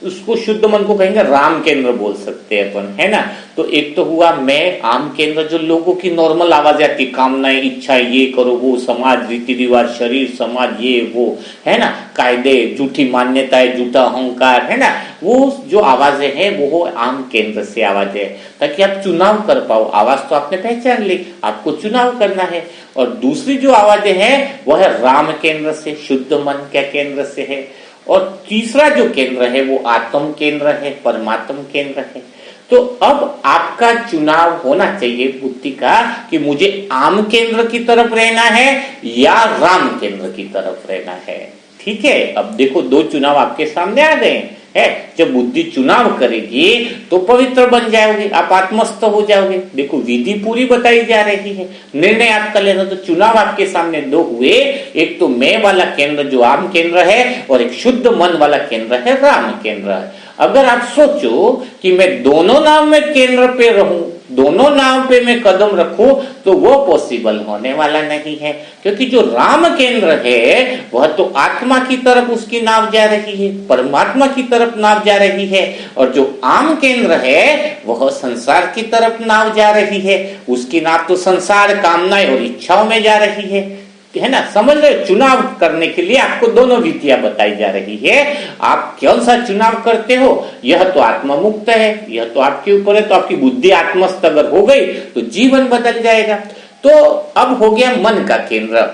Speaker 1: उसको शुद्ध मन को कहेंगे राम केंद्र बोल सकते हैं अपन, है ना। तो एक तो हुआ मैं आम केंद्र, जो लोगों की नॉर्मल आवाज आती, कामनाएं, इच्छाएं, ये करो वो, समाज, रीति रिवाज, शरीर, समाज, ये वो, है ना, कायदे, झूठी मान्यताएं, झूठा अहंकार, है ना, वो जो आवाजें हैं वो आम केंद्र से आवाजें, ताकि आप चुनाव कर पाओ। आवाज तो आपने पहचान ली, आपको चुनाव करना है। और दूसरी जो आवाजें हैं वह है राम केंद्र से, शुद्ध मन के केंद्र से है। और तीसरा जो केंद्र है वो आत्म केंद्र है, परमात्म केंद्र है। तो अब आपका चुनाव होना चाहिए बुद्धि का कि मुझे आम केंद्र की तरफ रहना है या राम केंद्र की तरफ रहना है, ठीक है। अब देखो दो चुनाव आपके सामने आ गए है। जब बुद्धि चुनाव करेगी तो पवित्र बन जाओगे, आप आत्मस्थ हो जाओगे। देखो विधि पूरी बताई जा रही है, निर्णय आपका लेना। तो चुनाव आपके सामने दो हुए, एक तो मैं वाला केंद्र जो आम केंद्र है, और एक शुद्ध मन वाला केंद्र है, राम केंद्र है। अगर आप सोचो कि मैं दोनों नाम में केंद्र पे रहूं, दोनों नाम पे मैं कदम रखूं, तो वो पॉसिबल होने वाला नहीं है। क्योंकि जो राम केंद्र है वह तो आत्मा की तरफ उसकी नाव जा रही है, परमात्मा की तरफ नाव जा रही है, और जो आम केंद्र है वह संसार की तरफ नाव जा रही है। उसकी नाव तो संसार, कामनाएं और इच्छाओं में जा रही है ना। समझ रहे, चुनाव करने के लिए आपको दोनों विधियां बताई जा रही है। आप कौन सा चुनाव करते हो, यह तो आत्मा मुक्त है, यह तो आपके ऊपर है। तो आपकी बुद्धि आत्मस्थ अगर हो गई तो जीवन बदल जाएगा। तो अब हो गया मन का केंद्र,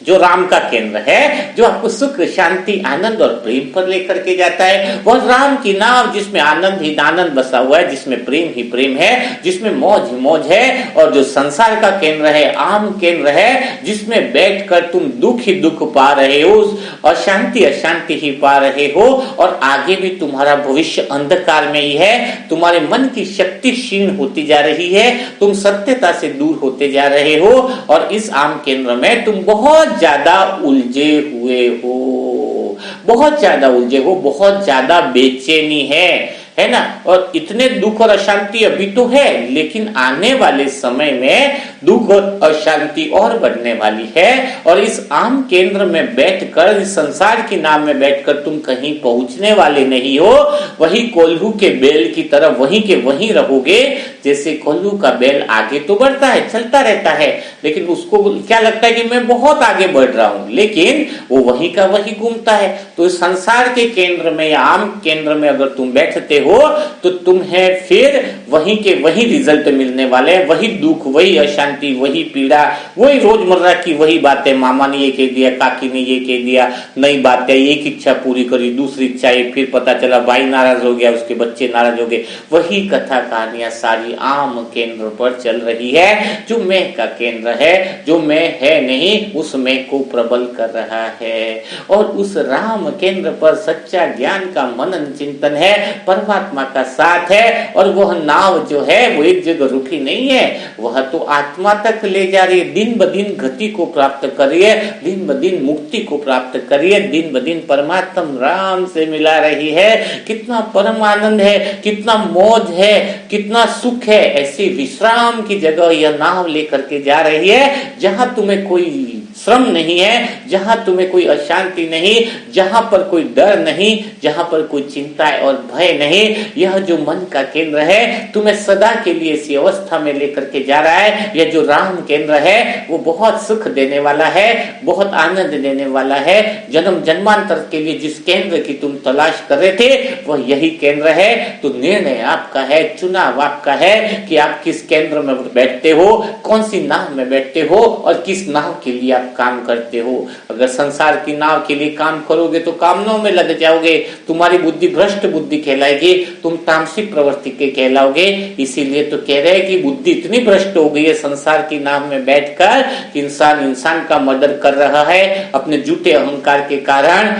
Speaker 1: जो राम का केंद्र है, जो आपको सुख, शांति, आनंद और प्रेम पर लेकर के जाता है। वह राम की नाव जिसमें आनंद ही आनंद बसा हुआ है, जिसमें प्रेम ही प्रेम है, जिसमें मौज ही मौज है। और जो संसार का केंद्र है, आम केंद्र है, जिसमें बैठकर तुम दुख ही दुख पा रहे हो, अशांति अशांति ही पा रहे हो, और आगे भी तुम्हारा भविष्य अंधकार में ही है। तुम्हारे मन की शक्ति क्षीण होती जा रही है, तुम सत्यता से दूर होते जा रहे हो, और इस आम केंद्र में तुम बहुत ज्यादा उलझे हुए हो, बहुत ज्यादा उलझे हो, बहुत ज्यादा बेचैनी है ना। और इतने दुख और अशांति अभी तो है, लेकिन आने वाले समय में दुख और अशांति और बढ़ने वाली है। और इस आम केंद्र में बैठकर, इस संसार के नाम में बैठकर तुम कहीं पहुंचने वाले नहीं हो। वही कोल्हू के बेल की तरह वहीं के वहीं रहोगे। जैसे कोल्हू का बेल आगे तो बढ़ता है, चलता रहता है, लेकिन उसको क्या लगता है कि मैं बहुत आगे बढ़ रहा हूं, लेकिन वो वहीं का वहीं घूमता है। तो संसार के केंद्र में या आम केंद्र में अगर तुम बैठते हो तो तुम्हें फिर वहीं के वहीं रिजल्ट मिलने वाले हैं। वही दुख, वही अशांति, वही पीड़ा, वही रोजमर्रा की वही बातें। मामा ने ये कह दिया, काकी ने ये कह दिया, नई बातें, एक इच्छा पूरी करी, दूसरी इच्छा, फिर पता चला भाई नाराज हो गया, उसके बच्चे नाराज हो गए। वही कथा कहानियां सारी आम केंद्र पर चल रही है। जो मैं का केंद्र है, जो मैं है नहीं, उस मैं को प्रबल कर रहा है। और उस राम केंद्र पर सच्चा ज्ञान का मनन चिंतन है, परमात्मा का साथ है। और वह नाव जो है वो एक जगह रुकी नहीं है, वह तो आत्मा तक ले जा रही है। दिन ब दिन गति को प्राप्त करिए, दिन ब दिन मुक्ति को प्राप्त करिए, दिन ब दिन परमात्मा राम से मिला रही है। कितना परम आनंद है, कितना मौज है, कितना सुख है। ऐसी विश्राम की जगह यह नाव लेकर के जा रही है, जहां तुम्हें कोई श्रम नहीं है, जहां तुम्हें कोई अशांति नहीं, जहां पर कोई डर नहीं, जहां पर कोई चिंता और भय नहीं। यह जो मन का केंद्र है तुम्हें सदा के लिए इसी अवस्था में लेकर के जा रहा है। यह जो राम केंद्र है वो बहुत सुख देने वाला है, बहुत आनंद देने वाला है। जन्म जन्मांतर के लिए जिस केंद्र की तुम तलाश कर रहे थे वह यही केंद्र है। तो निर्णय आपका है, चुनाव आपका है कि आप किस केंद्र में बैठते हो, कौन सी नाव में बैठते हो और किस नाव के लिए आप काम करते हो। अगर संसार की नाव के लिए काम करोगे तो कामनाओं में लग जाओगे, तुम्हारी बुद्धि भ्रष्ट बुद्धि कहलाएगी, तुम तामसिक प्रवृत्ति के कहलाओगे। इसीलिए तो कह रहे हैं कि बुद्धि इतनी भ्रष्ट हो गई है संसार की नाव में बैठकर, इंसान का मर्डर कर रहा है अपने झूठे अहंकार के कारण।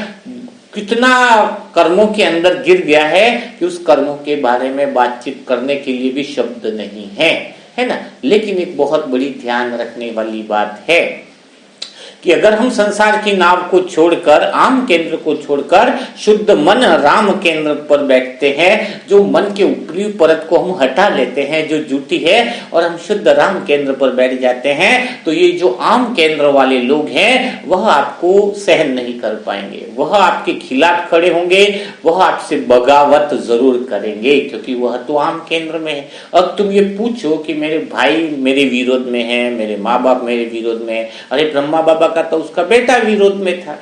Speaker 1: कितना कर्मों के अंदर गिर गया है कि उस कर्मों के बारे में बातचीत करने के लिए भी शब्द नहीं है ना। लेकिन एक बहुत बड़ी ध्यान रखने वाली बात है कि अगर हम संसार की नाव को छोड़कर, आम केंद्र को छोड़कर शुद्ध मन राम केंद्र पर बैठते हैं, जो मन के ऊपरी परत को हम हटा लेते हैं जो झूठी है, और हम शुद्ध राम केंद्र पर बैठ जाते हैं, तो ये जो आम केंद्र वाले लोग हैं वह आपको सहन नहीं कर पाएंगे, वह आपके खिलाफ खड़े होंगे, वह आपसे बगावत जरूर करेंगे, क्योंकि वह तो आम केंद्र में है। अब तुम ये पूछो कि मेरे भाई मेरे विरोध में है, मेरे माँ बाप मेरे विरोध में है। अरे ब्रह्मा बाबा का तो उसका बेटा विरोध में था,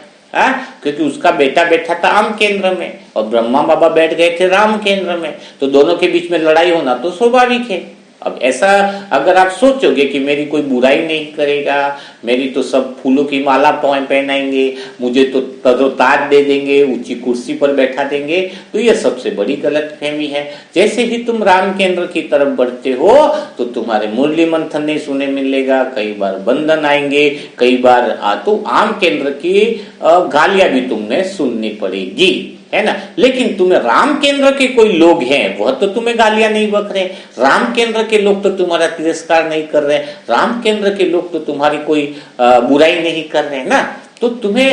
Speaker 1: क्योंकि उसका बेटा बैठा था आम केंद्र में और ब्रह्मा बाबा बैठ गए थे राम केंद्र में, तो दोनों के बीच में लड़ाई होना तो स्वाभाविक है। अब ऐसा अगर आप सोचोगे कि मेरी कोई बुराई नहीं करेगा, मेरी तो सब फूलों की माला पहनाएंगे, मुझे तो ताज दे देंगे, ऊंची कुर्सी पर बैठा देंगे, तो ये सबसे बड़ी गलतफहमी है। जैसे ही तुम राम केंद्र की तरफ बढ़ते हो तो तुम्हारे मुरली मंथन नहीं सुने मिलेगा, कई बार बंधन आएंगे, कई बार तो आम केंद्र की गालियां भी तुमने सुननी पड़ेगी, है ना। लेकिन तुम्हें राम केंद्र के कोई लोग हैं वह तो तुम्हें गालियां नहीं बक रहे, राम केंद्र के लोग तो तुम्हारा तिरस्कार नहीं कर रहे, राम केंद्र के लोग तो तुम्हारी कोई बुराई नहीं कर रहे ना। तो तुम्हें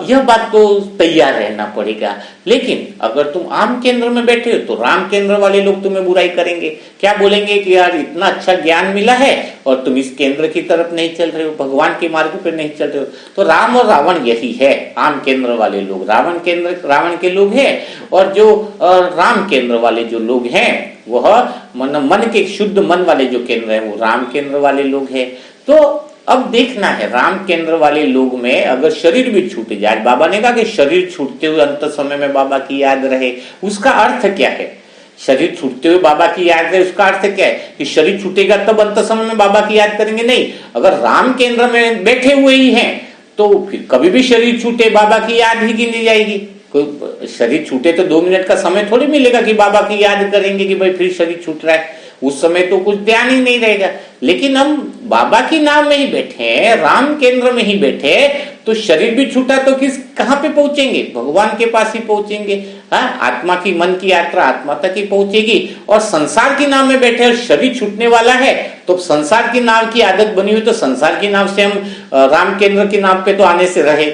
Speaker 1: यह बात तो तैयार रहना पड़ेगा। लेकिन अगर तुम आम केंद्र में बैठे हो तो राम केंद्र वाले लोग तुम्हें बुराई करेंगे, क्या बोलेंगे कि यार इतना अच्छा ज्ञान मिला है और तुम इस केंद्र की तरफ नहीं चल रहे हो, भगवान के मार्ग पे नहीं चल रहे हो। तो राम और रावण यही है, आम केंद्र वाले लोग रावण के लोग हैं, और जो राम केंद्र वाले जो लोग हैं वह मन के शुद्ध मन वाले जो केंद्र है वो राम केंद्र वाले लोग हैं। तो अब देखना है राम केंद्र वाले लोग में अगर शरीर भी छूट जाए, बाबा ने कहा कि शरीर छूटते हुए अंत समय में बाबा की याद रहे, उसका अर्थ क्या है? शरीर छूटते हुए बाबा की याद रहे उसका अर्थ क्या है कि शरीर छूटेगा तब अंत समय में बाबा की याद करेंगे? नहीं, अगर राम केंद्र में बैठे हुए ही हैं तो फिर कभी भी शरीर छूटे बाबा की याद ही गिनी जाएगी। कोई शरीर छूटे तो 2 मिनट का समय थोड़ी मिलेगा कि बाबा की याद करेंगे कि भाई फिर शरीर छूट रहा है, उस समय तो कुछ ध्यान ही नहीं रहेगा। लेकिन हम बाबा की नाम में ही बैठे हैं, राम केंद्र में ही बैठे, तो शरीर भी छूटा तो कहां पे पहुंचेंगे? भगवान के पास ही पहुंचेंगे। आत्मा की मन की यात्रा आत्मा तक ही पहुंचेगी। और संसार की नाव में बैठे और शरीर छूटने वाला है तो संसार की नाव की आदत बनी हुई, तो संसार की नाव से हम राम केंद्र की नाव पे तो आने से रहे,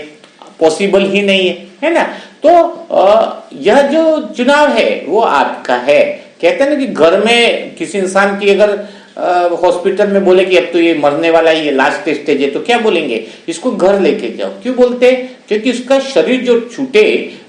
Speaker 1: पॉसिबल ही नहीं है ना। तो यह जो चुनाव है वो आपका है। कहते हैं ना कि घर में किसी इंसान की अगर हॉस्पिटल में बोले कि अब तो ये मरने वाला है, ये लास्ट स्टेज है, तो क्या बोलेंगे, इसको घर लेके जाओ। क्यों बोलते? क्योंकि उसका शरीर जो छूटे,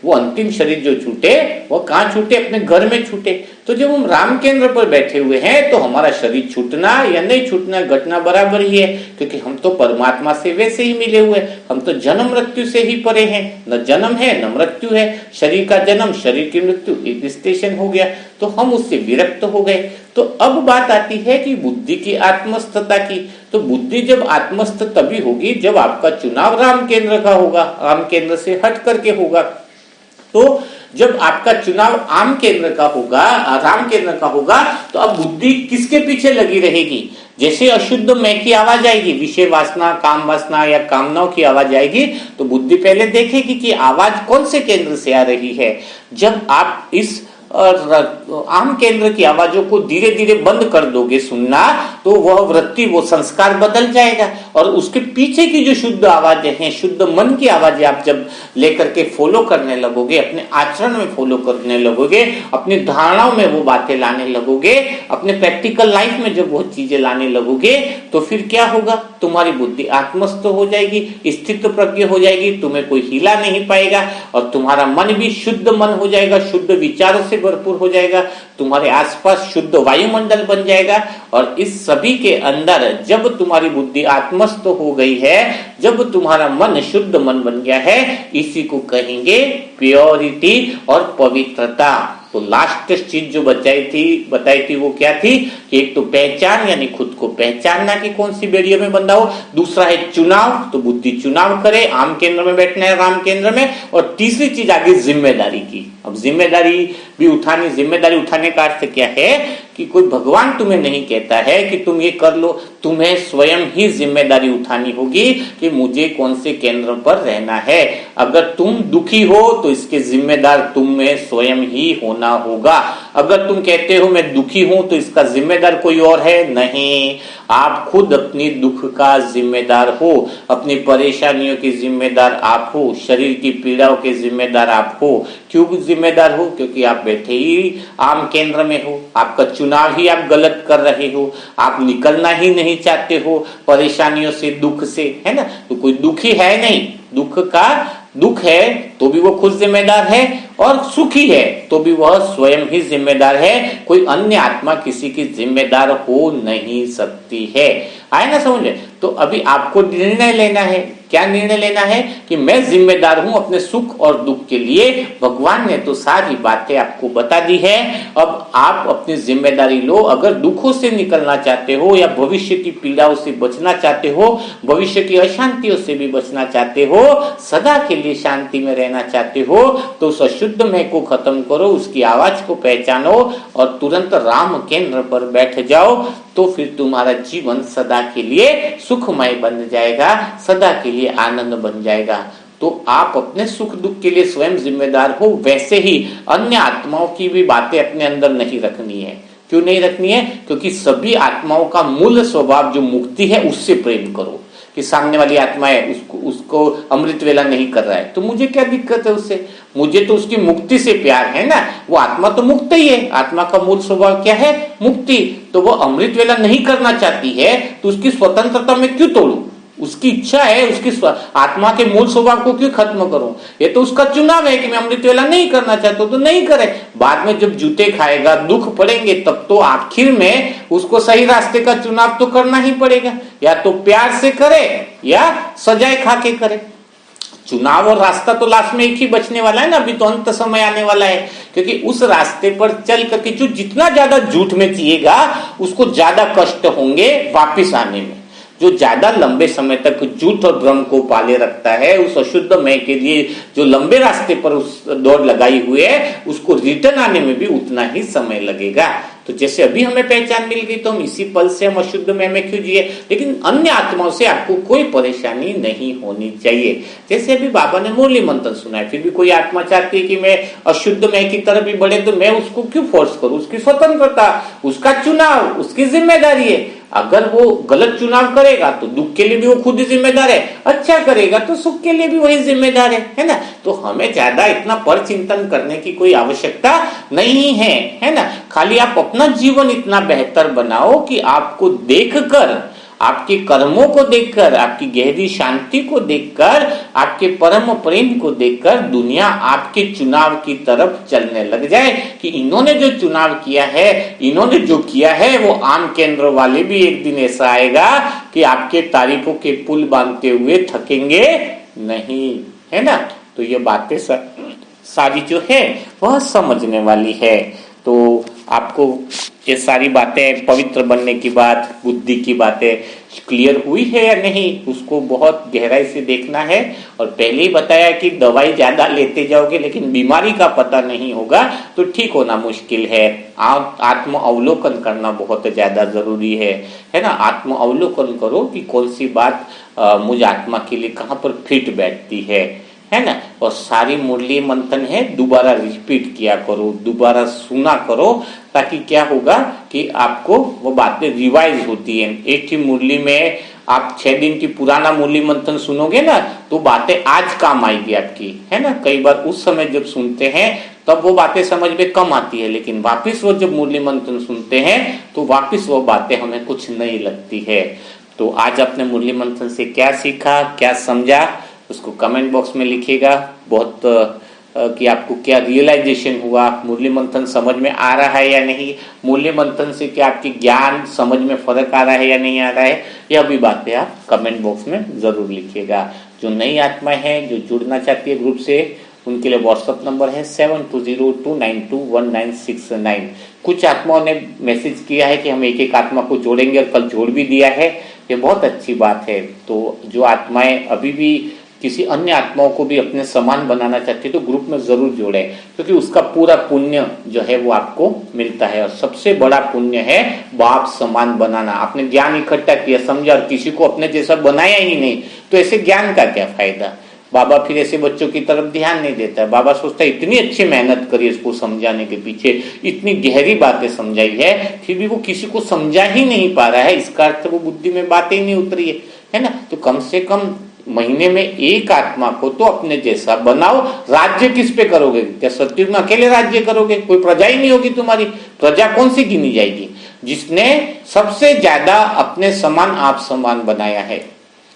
Speaker 1: वो अंतिम शरीर जो छूटे, वो कहाँ छूटे? अपने घर में छूटे। तो जब हम राम केंद्र पर बैठे हुए हैं तो हमारा शरीर छूटना या नहीं छूटना घटना बराबर ही है, क्योंकि हम तो परमात्मा से वैसे ही मिले हुए, हम तो जन्म मृत्यु से ही परे हैं, न जन्म है न मृत्यु है। शरीर का जन्म शरीर की मृत्यु एक स्टेशन हो गया, तो हम उससे विरक्त हो गए। तो अब बात आती है कि बुद्धि की आत्मस्थता की। तो बुद्धि जब आत्मस्थ तभी होगी जब आपका चुनाव राम केंद्र का होगा, राम केंद्र से हट करके होगा। तो जब आपका चुनाव आम केंद्र का होगा, राम केंद्र का होगा, तो अब बुद्धि किसके पीछे लगी रहेगी? जैसे अशुद्ध मैं की आवाज आएगी, विषय वासना, काम वासना या कामनाओं की आवाज आएगी, तो बुद्धि पहले देखेगी कि आवाज कौन से केंद्र से आ रही है। जब आप इस आम केंद्र की आवाजों को धीरे धीरे बंद कर दोगे सुनना, तो वह वृत्ति, वो संस्कार बदल जाएगा, और उसके पीछे की जो शुद्ध आवाजें हैं, शुद्ध मन की आवाजें आप जब लेकर के फॉलो करने लगोगे, अपने आचरण में फॉलो करने लगोगे, अपनी धारणाओं में वो बातें लाने लगोगे, अपने प्रैक्टिकल लाइफ में जब वो चीजें लाने लगोगे, तो फिर क्या होगा? तुम्हारी बुद्धि आत्मस्थ हो जाएगी, स्थित प्रज्ञ हो जाएगी, तुम्हें कोई हिला नहीं पाएगा, और तुम्हारा मन भी शुद्ध मन हो जाएगा, शुद्ध विचारों से भरपूर हो जाएगा, तुम्हारे आसपास शुद्ध वायुमंडल बन जाएगा। और इस सभी के अंदर जब तुम्हारी बुद्धि आत्मस्थ हो गई है, जब तुम्हारा मन शुद्ध मन बन गया है, इसी को कहेंगे प्योरिटी और पवित्रता। तो लास्ट चीज जो बताई थी वो क्या थी कि एक तो पहचान, यानी खुद को पहचानना कि कौन सी बेड़ियों में बंधा हो। दूसरा है चुनाव, तो बुद्धि चुनाव करे, आम केंद्र में बैठना है, राम केंद्र में। और तीसरी चीज आगे जिम्मेदारी की। अब जिम्मेदारी भी उठानी, जिम्मेदारी उठाने का अर्थ क्या है कि कोई भगवान तुम्हें नहीं कहता है कि तुम ये कर लो, तुम्हें स्वयं ही जिम्मेदारी उठानी होगी कि मुझे कौन से केंद्र पर रहना है। अगर तुम दुखी हो तो इसके जिम्मेदार तुम्हें स्वयं ही होना होगा। अगर तुम कहते हो मैं दुखी हूं तो इसका जिम्मेदार कोई और है? नहीं, आप खुद अपनी दुख का जिम्मेदार हो, अपनी परेशानियों के जिम्मेदार आप हो, शरीर की पीड़ाओं के जिम्मेदार आप हो। क्यों जिम्मेदार हो? क्योंकि आप बैठे ही आम केंद्र में हो, आपका चुनाव ही आप गलत कर रहे हो, आप निकलना ही नहीं चाहते हो परेशानियों से, दुख से, है ना। तो कोई दुखी है नहीं, दुख है तो भी वो खुद जिम्मेदार है, और सुखी है तो भी वह स्वयं ही जिम्मेदार है। कोई अन्य आत्मा किसी की जिम्मेदार हो नहीं सकती है। आए ना समझ में? तो अभी आपको निर्णय लेना है। क्या निर्णय लेना है? कि मैं जिम्मेदार हूं अपने सुख और दुख के लिए। भगवान ने तो सारी बातें आपको बता दी है, अब आप अपनी जिम्मेदारी लो। अगर दुखों से निकलना चाहते हो या भविष्य की पीड़ाओं से बचना चाहते हो, भविष्य की अशांतियों से भी बचना चाहते हो, सदा के लिए शांति में रहना चाहते हो, तो उस अशुद्ध मैं को खत्म करो, उसकी आवाज को पहचानो और तुरंत राम केंद्र पर बैठ जाओ। तो फिर तुम्हारा जीवन सदा के लिए सुखमय बन जाएगा, सदा के लिए आनंद बन जाएगा। तो आप अपने सुख दुख के लिए स्वयं जिम्मेदार हो। वैसे ही अन्य आत्माओं की भी बातें अपने अंदर नहीं रखनी है। क्यों नहीं रखनी है? क्योंकि सभी आत्माओं का मूल स्वभाव जो मुक्ति है, उससे प्रेम करो। कि सामने वाली आत्मा है, उसको अमृत वेला नहीं कर रहा है, तो मुझे क्या दिक्कत है उससे? मुझे तो उसकी मुक्ति से प्यार है ना। वो आत्मा तो मुक्त ही है, आत्मा का मूल स्वभाव क्या है? मुक्ति। तो वो अमृत वेला नहीं करना चाहती है, तो उसकी स्वतंत्रता में क्यों तोड़ू? उसकी इच्छा है, उसकी आत्मा के मूल स्वभाव को क्यों खत्म करूं? ये तो उसका चुनाव है कि मैं अमृत वेला नहीं करना चाहता, तो नहीं करे। बाद में जब जूते खाएगा, दुख पड़ेंगे, तब तो आखिर में उसको सही रास्ते का चुनाव तो करना ही पड़ेगा। या तो प्यार से करे या सजाए खा के करे। चुनाव और रास्ता तो लास्ट में एक ही बचने वाला है ना। अभी तो अंत समय आने वाला है, क्योंकि उस रास्ते पर चल करके जो जितना ज्यादा झूठ में जिएगा, उसको ज्यादा कष्ट होंगे वापिस आने में। जो ज्यादा लंबे समय तक झूठ और भ्रम को पाले रखता है, उस अशुद्ध मैं के लिए जो लंबे रास्ते पर उस दौड़ लगाई हुई है, उसको रिटर्न आने में भी उतना ही समय लगेगा। तो जैसे अभी हमें पहचान मिल गई, तो हम इसी पल से हम अशुद्ध मैं में क्यों जिए। लेकिन अन्य आत्माओं से आपको कोई परेशानी नहीं होनी चाहिए। जैसे अभी बाबा ने मुरली मंत्र सुना है, फिर भी कोई आत्मा चाहती है कि मैं अशुद्ध मैं की तरफ भी बढ़े, तो मैं उसको क्यों फोर्स करूं? उसकी स्वतंत्रता, उसका चुनाव, उसकी जिम्मेदारी है। अगर वो गलत चुनाव करेगा तो दुख के लिए भी वो खुद ही जिम्मेदार है, अच्छा करेगा तो सुख के लिए भी वही जिम्मेदार है ना। तो हमें ज्यादा इतना पर चिंतन करने की कोई आवश्यकता नहीं है ना। खाली आप अपना जीवन इतना बेहतर बनाओ कि आपको देखकर, आपके कर्मों को देखकर, आपकी गहरी शांति को देखकर, आपके परम प्रेम को देखकर दुनिया आपके चुनाव की तरफ चलने लग जाए कि इन्होंने जो चुनाव किया है, इन्होंने जो किया है, वो आम केंद्र वाले भी एक दिन ऐसा आएगा कि आपके तारीफों के पुल बांधते हुए थकेंगे नहीं, है ना। तो ये बातें सारी जो है वह समझने वाली है। तो आपको ये सारी बातें पवित्र बनने की बात, बुद्धि की बातें क्लियर हुई है या नहीं, उसको बहुत गहराई से देखना है। और पहले ही बताया कि दवाई ज्यादा लेते जाओगे लेकिन बीमारी का पता नहीं होगा तो ठीक होना मुश्किल है। आत्म अवलोकन करना बहुत ज्यादा जरूरी है ना। आत्म अवलोकन करो कि कौन सी बात मुझ आत्मा के लिए कहाँ पर फिट बैठती है ना। और सारी मुरली मंथन है दोबारा रिपीट किया करो, दोबारा सुना करो, ताकि क्या होगा कि आपको वो बातें रिवाइज होती है। एक ही मुरली में आप 6 दिन की पुराना मुरली मंथन सुनोगे ना तो बातें आज काम आएगी आपकी, है ना। कई बार उस समय जब सुनते हैं तब वो बातें समझ में कम आती है, लेकिन वापिस वो जब मुरली मंथन सुनते हैं तो वापिस वो बातें हमें कुछ नहीं लगती है। तो आज आपने मुरली मंथन से क्या सीखा, क्या समझा, उसको कमेंट बॉक्स में लिखिएगा। बहुत कि आपको क्या रियलाइजेशन हुआ, मुरली मंथन समझ में आ रहा है या नहीं, मुरली मंथन से क्या आपकी ज्ञान समझ में फर्क आ रहा है या नहीं आ रहा है, यह भी बातें आप कमेंट बॉक्स में जरूर लिखिएगा। जो नई आत्माएं हैं जो जुड़ना चाहती है ग्रुप से, उनके लिए व्हाट्सएप नंबर है 7202921969। कुछ आत्माओं ने मैसेज किया है कि हम एक एक आत्मा को जोड़ेंगे और कल जोड़ भी दिया है, ये बहुत अच्छी बात है। तो जो आत्माएं अभी भी किसी अन्य आत्माओं को भी अपने समान बनाना चाहती है तो ग्रुप में जरूर जोड़े, क्योंकि उसका पूरा पुण्य जो है वो आपको मिलता है। और सबसे बड़ा पुण्य है बाप समान बनाना। आपने ज्ञान इकट्ठा किया, समझा, और किसी को अपने जैसा बनाया ही नहीं, तो ऐसे ज्ञान का क्या फायदा। बाबा फिर ऐसे बच्चों की तरफ ध्यान नहीं देता है। बाबा सोचता है इतनी अच्छी मेहनत करी इसको समझाने के पीछे, इतनी गहरी बातें समझाई है, फिर भी वो किसी को समझा ही नहीं पा रहा है, इसका अर्थ वो बुद्धि में बातें ही नहीं उतरी है ना। तो कम से कम महीने में एक आत्मा को तो अपने जैसा बनाओ। राज्य किस पे करोगे? क्या सत्युग में अकेले राज्य करोगे? कोई प्रजा ही नहीं होगी तुम्हारी। प्रजा कौन सी गिनी जाएगी? जिसने सबसे ज्यादा अपने समान आप समान बनाया है।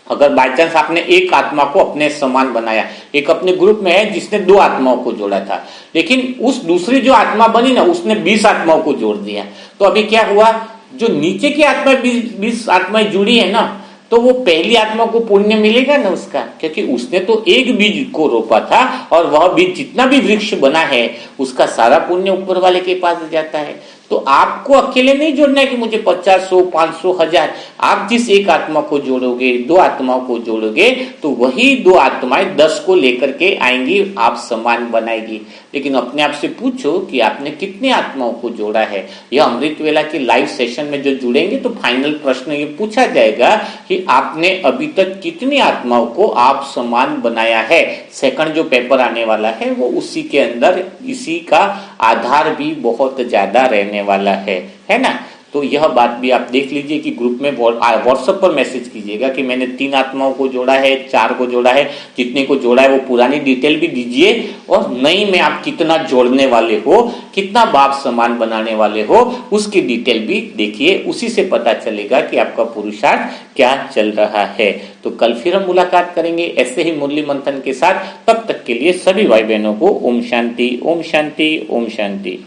Speaker 1: अगर बाय चांस आपने एक आत्मा को अपने समान बनाया, एक अपने ग्रुप में है जिसने 2 आत्माओं को जोड़ा था, लेकिन उस दूसरी जो आत्मा बनी ना उसने 20 आत्माओं को जोड़ दिया, तो अभी क्या हुआ? जो नीचे की आत्मा 20 आत्माएं जुड़ी है ना, तो वो पहली आत्मा को पुण्य मिलेगा ना उसका, क्योंकि उसने तो एक बीज को रोपा था और वह बीज जितना भी वृक्ष बना है उसका सारा पुण्य ऊपर वाले के पास जाता है। तो आपको अकेले नहीं जोड़ना है कि मुझे 50, 100, 500, 1000। आप जिस एक आत्मा को जोड़ोगे, 2 आत्माओं को जोड़ोगे, तो वही 2 आत्माएं 10 को लेकर के आएंगी, आप समान बनाएगी। लेकिन अपने आप से पूछो कि आपने कितनी आत्माओं को जोड़ा है। यह अमृत वेला के लाइव सेशन में जो जुड़ेंगे तो फाइनल प्रश्न ये पूछा जाएगा कि आपने अभी तक कितनी आत्माओं को आप समान बनाया है। सेकंड जो पेपर आने वाला है वो उसी के अंदर इसी का आधार भी बहुत ज्यादा रहने वाला है ना। तो यह बात भी आप देख लीजिए कि ग्रुप में व्हाट्सएप पर मैसेज कीजिएगा कि मैंने 3 आत्माओं को जोड़ा है, 4 को जोड़ा है, जितने को जोड़ा है वो पुरानी डिटेल भी दीजिए, और नई में आप कितना जोड़ने वाले हो, कितना बाप समान बनाने वाले हो, उसकी डिटेल भी देखिए। उसी से पता चलेगा कि आपका पुरुषार्थ क्या चल रहा है। तो कल फिर हम मुलाकात करेंगे ऐसे ही मुरली मंथन के साथ। तब तक के लिए सभी भाई बहनों को ओम शांति, ओम शांति, ओम शांति।